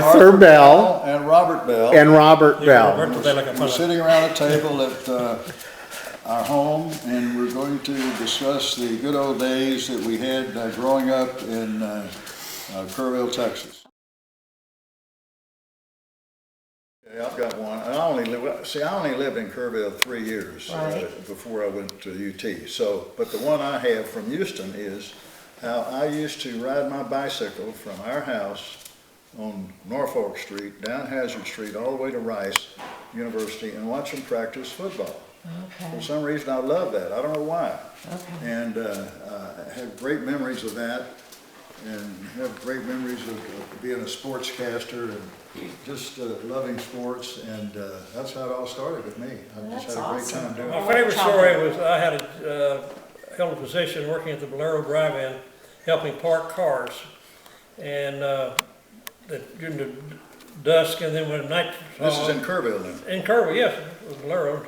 Arthur Bell and Robert Bell. and Robert Bell. We're sitting around a table at our home, and we're going to discuss the good old days that we had growing up in Kerrville, Texas. Yeah, I've got one. I only lived in Kerrville 3 years before I went to UT. So, but the one I have from Houston is how I used to ride my bicycle from our house on Norfolk Street, down Hazard Street, all the way to Rice University, and watch them practice football. Okay. For some reason, I love that. I don't know why. Okay. And I have great memories of that, and have great memories of being a sportscaster and just loving sports. And that's how it all started with me. I just had a great time doing it. My favorite story was I had held a position working at the Bolero Drive-In, helping park cars, and during the dusk, and then when night. This is in Kerrville then? In Kerrville, yes, it was Bolero,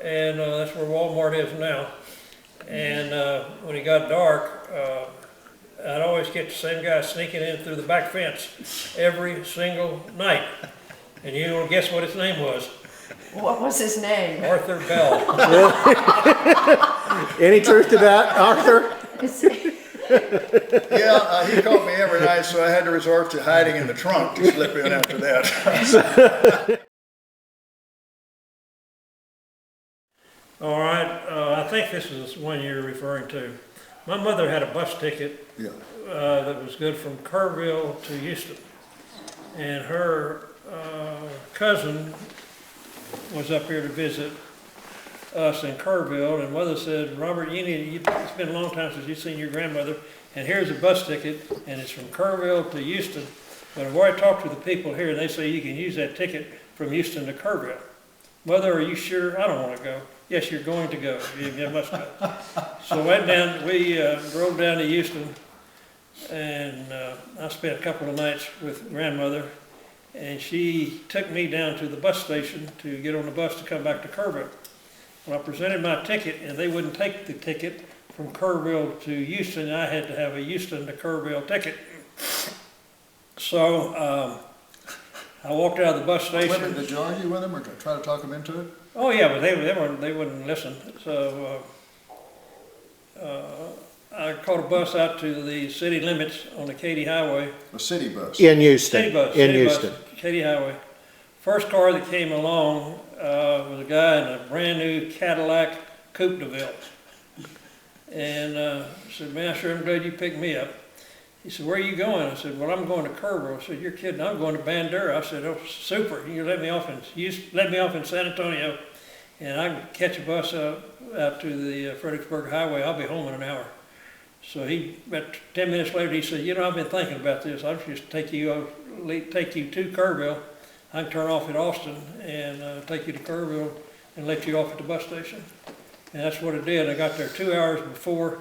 and that's where Walmart is now. And when it got dark, I'd always get the same guy sneaking in through the back fence every single night. And you want to guess what his name was? What was his name? Arthur Bell. Any truth to that, Arthur? Yeah, he caught me every night, so I had to resort to hiding in the trunk to slip in after that. All right, I think this is one you're referring to. My mother had a bus ticket that was good from Kerrville to Houston. And her cousin was up here to visit us in Kerrville, and Mother said, Robert, it's been a long time since you've seen your grandmother, and here's a bus ticket, and it's from Kerrville to Houston. But I've already talked to the people here, and they say you can use that ticket from Houston to Kerrville. Mother, are you sure? I don't want to go. Yes, you're going to go. You must go. So we drove down to Houston, and I spent a couple of nights with grandmother, and she took me down to the bus station to get on the bus to come back to Kerrville. Well, I presented my ticket, and they wouldn't take the ticket from Kerrville to Houston. I had to have a Houston to Kerrville ticket. So I walked out of the bus station. Did you argue with them or try to talk them into it? Oh yeah, but they wouldn't listen. So I caught a bus out to the city limits on the Katy Highway. A city bus? In Houston. City bus. In Houston. Katy Highway. First car that came along was a guy in a brand new Cadillac Coupe de Ville. And I said, man, I sure am glad you picked me up. He said, where are you going? I said, well, I'm going to Kerrville. I said, you're kidding, I'm going to Bandera. I said, oh, super, you let me off in San Antonio, and I can catch a bus out to the Fredericksburg Highway. I'll be home in an hour. So about 10 minutes later, he said, I've been thinking about this. I'll just take you to Kerrville. I can turn off at Austin and take you to Kerrville and let you off at the bus station. And that's what I did. I got there 2 hours before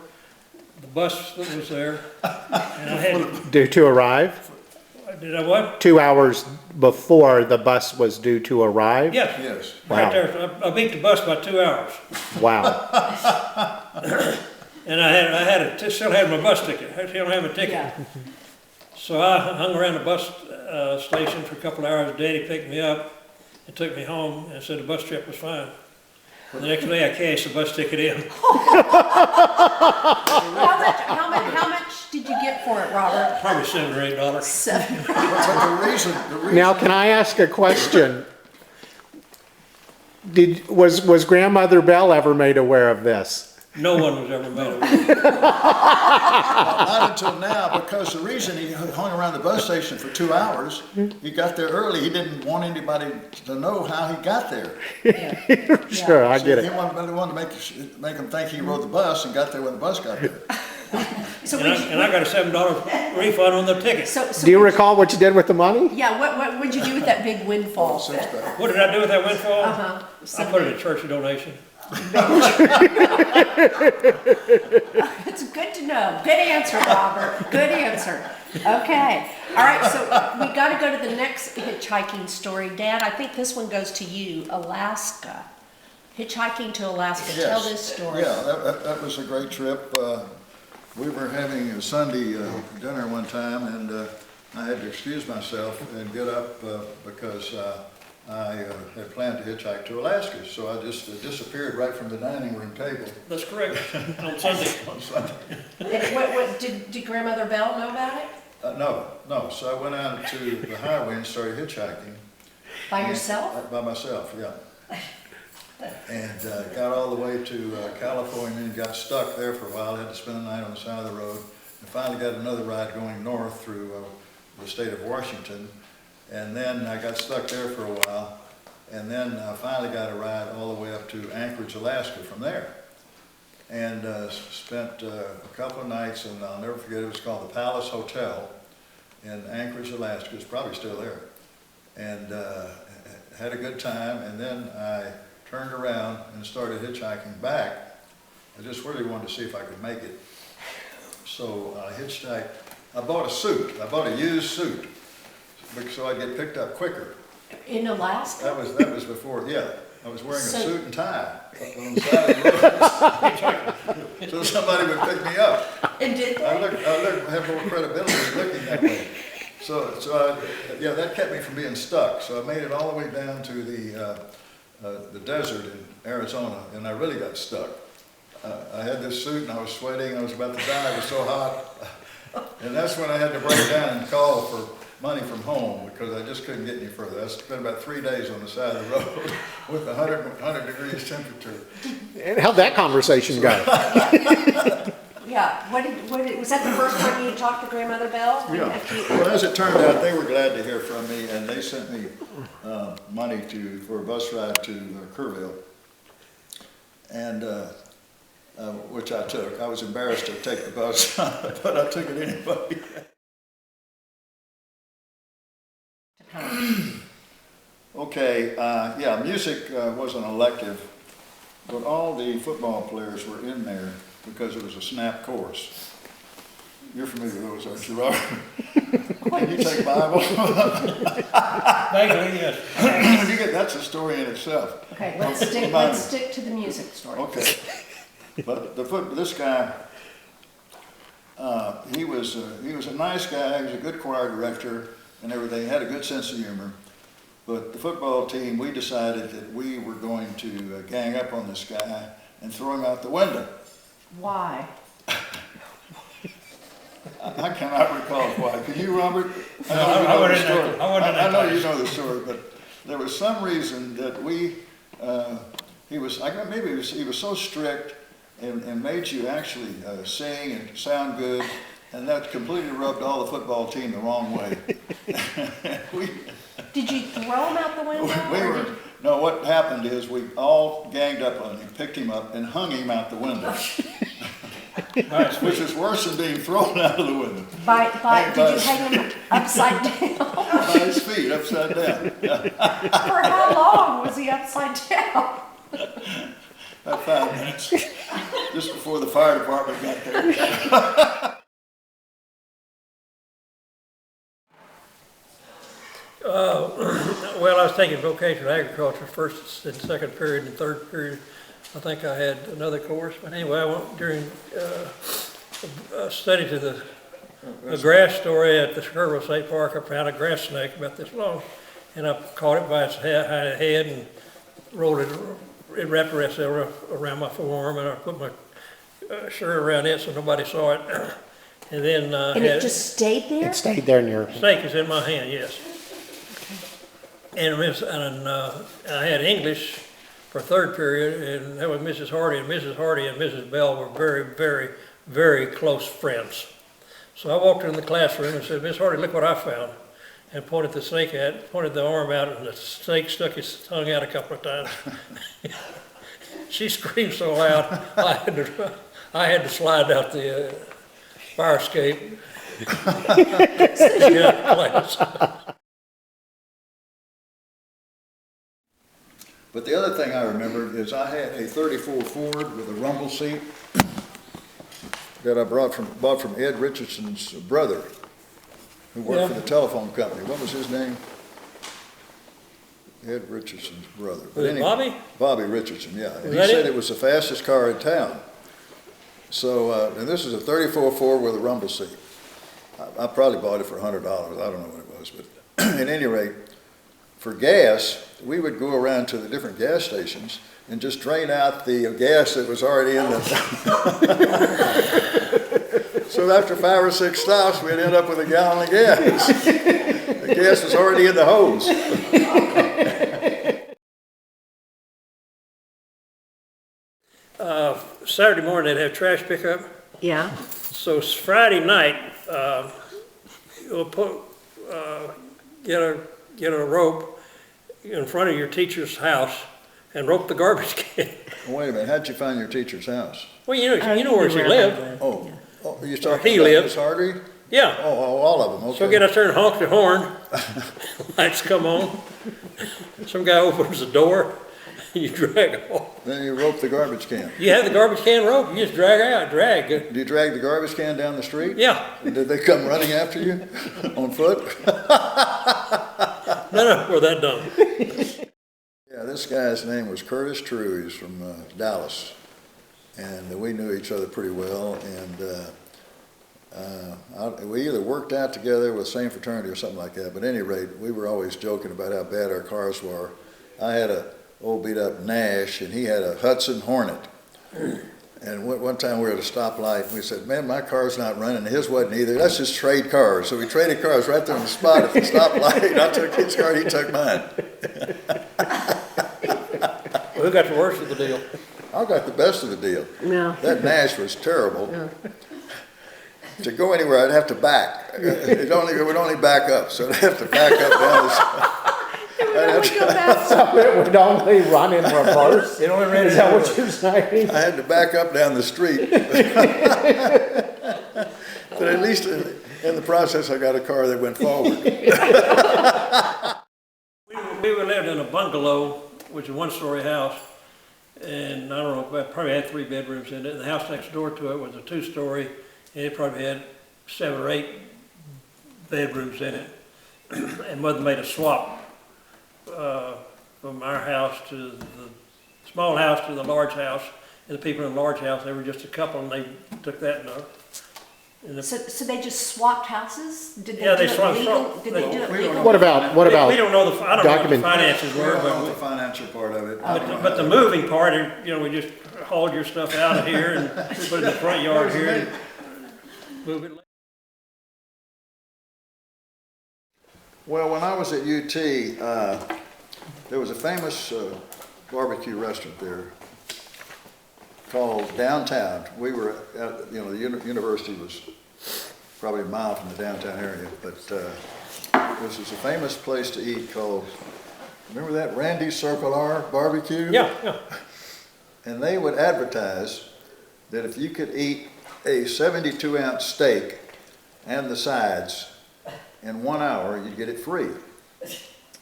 the bus that was there, and I had Due to arrive? Did I what? 2 hours before the bus was due to arrive? Yes. Yes. Right Wow. there. I beat the bus by 2 hours. Wow. And I still had my bus ticket. I still have a ticket. Yeah. So I hung around the bus station for a couple of hours. Daddy picked me up and took me home and said the bus trip was fine. The next day I cashed the bus ticket in. How much did you get for it, Robert? Probably $7 or $8. $7. But the reason Now, can I ask a question? Was Grandmother Bell ever made aware of this? No one was ever made of it. not until now, because the reason he hung around the bus station for 2 hours, he got there early. He didn't want anybody to know how he got there. Sure, I get He it. wanted to make him think he rode the bus and got there when the bus got there. So And I got a $7 refund on the ticket. Do you recall what you did with the money? Yeah, what would you do with that big windfall? Six-pack. What did I do with that windfall? Uh-huh. I put it in church donation. It's good to know. Good answer, Robert. Good answer. Okay. All right, so we got to go to the next hitchhiking story. Dad, I think this one goes to you, Alaska. Hitchhiking to Alaska. Yes. Tell this story. Yeah, that was a great trip. We were having a Sunday dinner one time, and I had to excuse myself and get up because I had planned to hitchhike to Alaska. So I just disappeared right from the dining room table That's correct, on Sunday. on Sunday. And did Grandmother Bell know about it? No. So I went out to the highway and started hitchhiking. By yourself? By myself, yeah. And got all the way to California and got stuck there for a while. Had to spend the night on the side of the road. And finally got another ride going north through the state of Washington. And then I got stuck there for a while. And then I finally got a ride all the way up to Anchorage, Alaska from there. And spent a couple of nights, and I'll never forget, it was called the Palace Hotel in Anchorage, Alaska. It's probably still there. And had a good time, and then I turned around and started hitchhiking back. I just really wanted to see if I could make it. So I hitchhiked. I bought a suit. I bought a used suit so I'd get picked up quicker. In Alaska? That was before, yeah. I was wearing a So- suit and tie on the side of the road. So somebody would pick me up. And did I they? have more credibility looking that way. Yeah, that kept me from being stuck. So I made it all the way down to the desert in Arizona, and I really got stuck. I had this suit and I was sweating. I was about to die. It was so hot. And that's when I had to break down and call for money from home because I just couldn't get any further. I spent about 3 days on the side of the road with 100 degrees temperature. And how'd that conversation go? Yeah, was that the first time you talked to Grandmother Bell? Yeah. Well, as it turned out, they were glad to hear from me, and they sent me money for a bus ride to Kerrville, and which I took. I was embarrassed to take the bus, but I took it anyway. Okay, yeah, music was an elective, but all the football players were in there because it was a snap course. You're familiar with those, aren't you, Robert? Can you take Bible? Vaguely, yes. That's a story in itself. Okay, let's stick to the music story. Okay, but this guy, he was a nice guy. He was a good choir director and everything. He had a good sense of humor. But the football team, we decided that we were going to gang up on this guy and throw him out the window. Why? I cannot recall why. Can you, Robert? I know you know the story, but there was some reason that he was so strict and made you actually sing and sound good, and that completely rubbed all the football team the wrong way. Did you throw him out the window? No, what happened is we all ganged up on him, picked him up, and hung him out the window. Which is worse than being thrown out of the window. Did you hang him upside down? By his feet, upside down. For how long was he upside down? About 5 minutes, just before the fire department got there. Well, I was taking vocational agriculture first and second period and third period. I think I had another course, but anyway, I went during a study to the grass story at the Kerrville State Park. I found a grass snake about this long, and I caught it by its head and rolled it. It wrapped the rest of it around my forearm, and I put my shirt around it so nobody saw it. And then And it just stayed there? It stayed there in your, snake is in my hand, yes. And I had English for third period, and that was Mrs. Hardy, and Mrs. Hardy and Mrs. Bell were very, very, very close friends. So I walked in the classroom and said, "Miss Hardy, look what I found," and pointed the arm out, and the snake stuck its tongue out a couple of times. She screamed so loud, I had to slide out the fire escape. Get out of class. But the other thing I remember is I had a 34 Ford with a rumble seat that I bought from Ed Richardson's brother, who worked for the telephone company. What was his name? Ed Richardson's brother. But anyway, Bobby? Bobby Richardson, yeah. And he that said it? it was the fastest car in town. So, and this is a 34 Ford with a rumble seat. I probably bought it for $100, I don't know what it was, but at any rate, for gas, we would go around to the different gas stations and just drain out the gas that was already in the... So after 5 or 6 stops, we'd end up with a gallon of gas. The gas was already in the hose. Saturday morning, they'd have trash pickup. Yeah. So Friday night, you'll get a rope in front of your teacher's house and rope the garbage can. Wait a minute, how'd you find your teacher's house? Well, you know where she lived. Oh, you Where talking he about lived. Miss Hardy? Yeah. Oh, all of them, okay. So get out there and honk the horn. Lights come on. Some guy opens the door. You drag off. Then you rope the garbage can. You have the garbage can rope. You just drag. Do you drag the garbage can down the street? Yeah. And did they come running after you on foot? No, we're that dumb. Yeah, this guy's name was Curtis True. He's from Dallas. And we knew each other pretty well. And we either worked out together with the same fraternity or something like that. But at any rate, we were always joking about how bad our cars were. I had a old beat up Nash and he had a Hudson Hornet. And one time we were at a stoplight and we said, man, my car's not running. His wasn't either. Let's just trade cars. So we traded cars right there on the spot at the stoplight. I took his car, he took mine. Well, who got the worst of the deal? I got the best of the deal. No. That Nash was terrible. To go anywhere, I'd have to back. It would only back up, so I'd have to back up down the So it would only run in reverse? It only ran Is that what you're saying? I had to back up down the street. But at least in the process, I got a car that went forward. We lived in a bungalow, which is a one-story house, and I don't know, it probably had 3 bedrooms in it. And the house next door to it was a 2-story, and it probably had 7 or 8 bedrooms in it. And Mother made a swap from our house to the small house to the large house. And the people in the large house, they were just a couple, and they took that and So they just swapped houses? Did they Yeah, do they it swapped- legal? Did they do it we don't legal? What about we don't know I don't know what the document- finances We were, don't know the but financial part of it. but the moving part, we just hauled your stuff out of here and put it in the front yard here and move it. Well, when I was at UT, there was a famous barbecue restaurant there called Downtown. We were at, the university was probably a mile from the downtown area, but this was a famous place to eat called, remember that Randy's Circle R barbecue? Yeah. And they would advertise that if you could eat a 72-ounce steak and the sides in 1 hour, you'd get it free.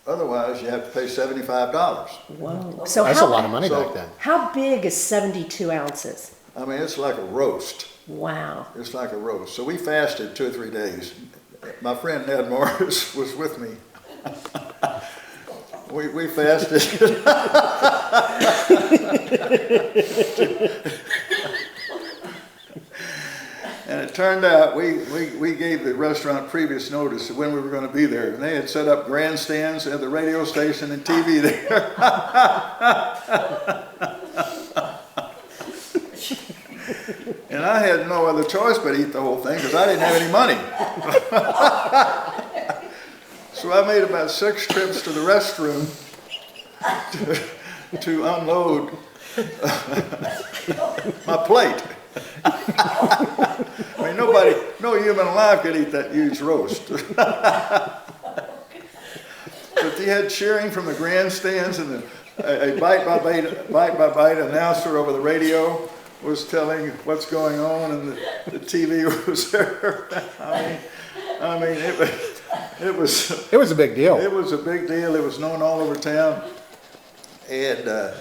Otherwise, you have to pay $75. Whoa. So That's a lot of money So- back then. How big is 72 ounces? I mean, it's like a roast. Wow. It's like a roast. So we fasted 2 or 3 days. My friend Ned Morris was with me. We fasted. And it turned out we gave the restaurant previous notice of when we were going to be there. And they had set up grandstands at the radio station and TV there. And I had no other choice but eat the whole thing because I didn't have any money. So I made about 6 trips to the restroom to unload my plate. I mean, no human alive could eat that huge roast. But they had cheering from the grandstands, and a bite-by-bite announcer over the radio was telling what's going on, and the TV was there. I mean, it was It was a big deal. it was a big deal. It was known all over town. And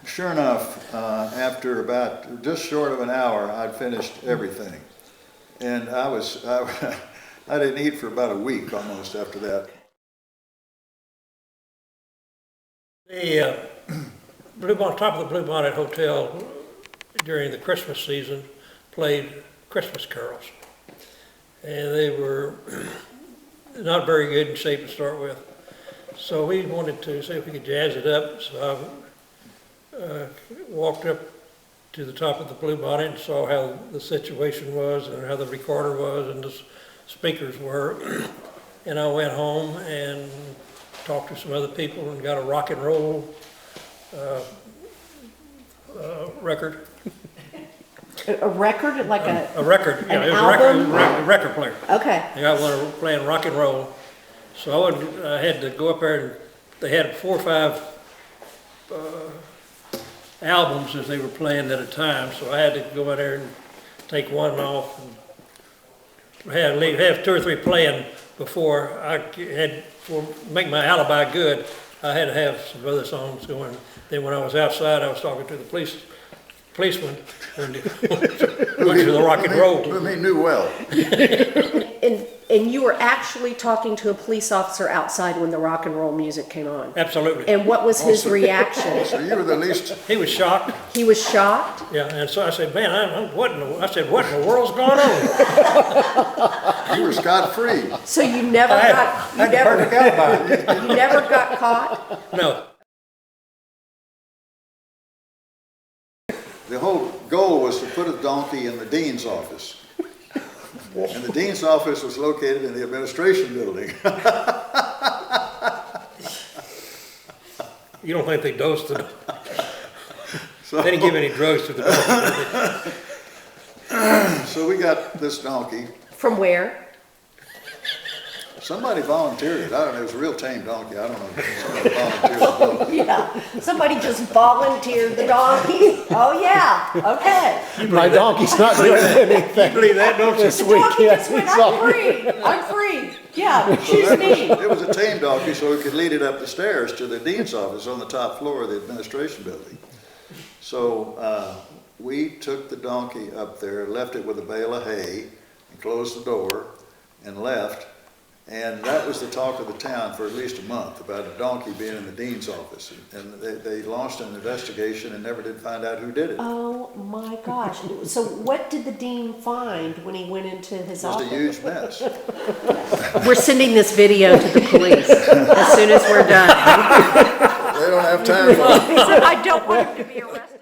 sure enough, after about just short of an hour, I'd finished everything. And I didn't eat for about a week almost after that. The top of the Blue Bonnet Hotel during the Christmas season played Christmas carols. and they were not very good in shape to start with. So we wanted to see if we could jazz it up, so I walked up to the top of the Bluebonnet and saw how the situation was and how the recorder was and the speakers were. And I went home and talked to some other people and got a rock and roll record. A record, like A record, yeah, an it was album? a record player. Okay. I got one playing rock and roll. So I had to go up there and they had 4 or 5 albums as they were playing at a time. So I had to go in there and take one off and have 2 or 3 playing before I had, for make my alibi good, I had to have some other songs going. Then when I was outside, I was talking to the policeman and went to the rock and roll. Whom he knew well. And you were actually talking to a police officer outside when the rock and roll music came on. Absolutely. And what was his reaction? So you were the least, He was shocked. He was shocked? Yeah, and so I said, man, what in the world's going on? you were scot-free. So you never I got, had a perfect alibi. you never got caught? No. The whole goal was to put a donkey in the dean's office. And the dean's office was located in the administration building. You don't think they dosed it? So, They didn't give any drugs to the dog. so we got this donkey. From where? Somebody volunteered it. I don't know, it was a real tame donkey. I don't know. Somebody volunteered the donkey. Yeah, somebody just volunteered the donkey. Oh, yeah, okay. My donkey's not doing anything Believe that, don't you? this The week. donkey Yes, just went, it's I'm all- free, I'm free. Yeah, choose me. It was a tame donkey, so we could lead it up the stairs to the dean's office on the top floor of the administration building. So we took the donkey up there, left it with a bale of hay, and closed the door, and left. And that was the talk of the town for at least a month, about a donkey being in the dean's office. And they launched an investigation and never did find out who did it. Oh, my gosh. So what did the dean find when he went into his Just a office? huge mess. We're sending this video to the police as soon as we're done. They don't have time for it. He said, I don't want him to be arrested.